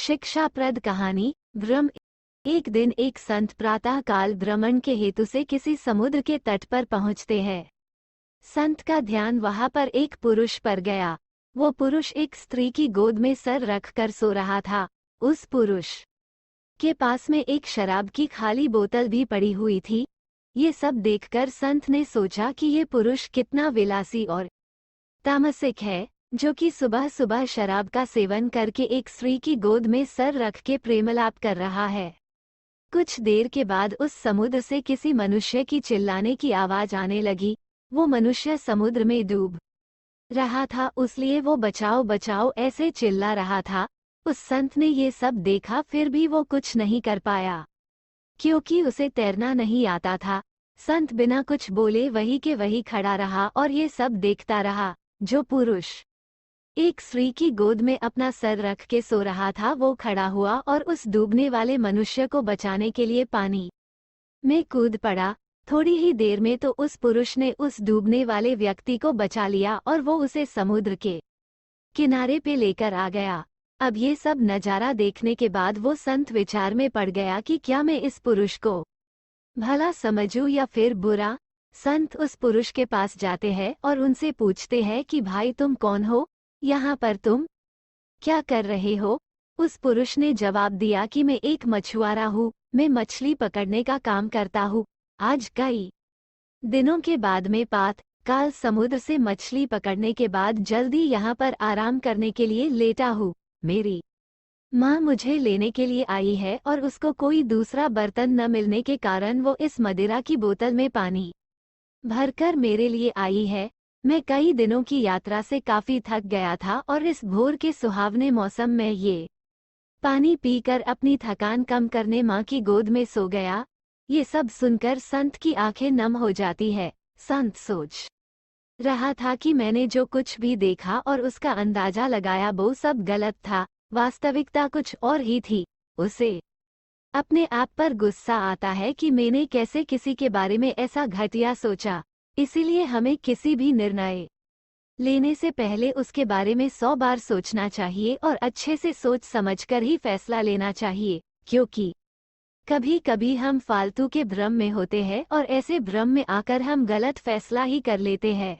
शिक्षाप्रद कहानी भ्रम। एक दिन एक संत प्रातः काल भ्रमण के हेतु से किसी समुद्र के तट पर पहुंचते हैं। संत का ध्यान वहां पर एक पुरुष पर गया। वो पुरुष एक स्त्री की गोद में सर रखकर सो रहा था। उस पुरुष के पास में एक शराब की खाली बोतल भी पड़ी हुई थी। ये सब देखकर संत ने सोचा कि ये पुरुष कितना विलासी और तामसिक है, जो कि सुबह सुबह शराब का सेवन करके एक स्त्री की गोद में सर रख के प्रेमलाप कर रहा है। कुछ देर के बाद उस समुद्र से किसी मनुष्य की चिल्लाने की आवाज आने लगी। वो मनुष्य समुद्र में डूब रहा था, इसलिए वो बचाओ बचाओ ऐसे चिल्ला रहा था। उस संत ने ये सब देखा, फिर भी वो कुछ नहीं कर पाया क्योंकि उसे तैरना नहीं आता था। संत बिना कुछ बोले वही के वही खड़ा रहा और ये सब देखता रहा। जो पुरुष एक स्त्री की गोद में अपना सर रख के सो रहा था, वो खड़ा हुआ और उस डूबने वाले मनुष्य को बचाने के लिए पानी में कूद पड़ा। थोड़ी ही देर में तो उस पुरुष ने उस डूबने वाले व्यक्ति को बचा लिया और वो उसे समुद्र के किनारे पे लेकर आ गया। अब ये सब नज़ारा देखने के बाद वो संत विचार में पड़ गया कि क्या मैं इस पुरुष को भला समझूं या फिर बुरा। संत उस पुरुष के पास जाते हैं और उनसे पूछते हैं कि भाई तुम कौन हो, यहाँ पर तुम क्या कर रहे हो। उस पुरुष ने जवाब दिया कि मैं एक मछुआरा हूँ, मैं मछली पकड़ने का काम करता हूँ। आज कई दिनों के बाद मैं काल समुद्र से मछली पकड़ने के बाद जल्दी यहाँ पर आराम करने के लिए लेटा हूँ। मेरी माँ मुझे लेने के लिए आई है और उसको कोई दूसरा बर्तन न मिलने के कारण वो इस मदिरा की बोतल में पानी भरकर मेरे लिए आई है। मैं कई दिनों की यात्रा से काफी थक गया था और इस भोर के सुहावने मौसम में ये पानी पीकर अपनी थकान कम करने माँ की गोद में सो गया। ये सब सुनकर संत की आंखें नम हो जाती है। संत सोच रहा था कि मैंने जो कुछ भी देखा और उसका अंदाजा लगाया वो सब गलत था, वास्तविकता कुछ और ही थी। उसे अपने आप पर गुस्सा आता है कि मैंने कैसे किसी के बारे में ऐसा घटिया सोचा। इसीलिए हमें किसी भी निर्णय लेने से पहले उसके बारे में 100 बार सोचना चाहिए और अच्छे से सोच समझकर ही फैसला लेना चाहिए, क्योंकि कभी कभी हम फालतू के भ्रम में होते हैं और ऐसे भ्रम में आकर हम गलत फैसला ही कर लेते हैं।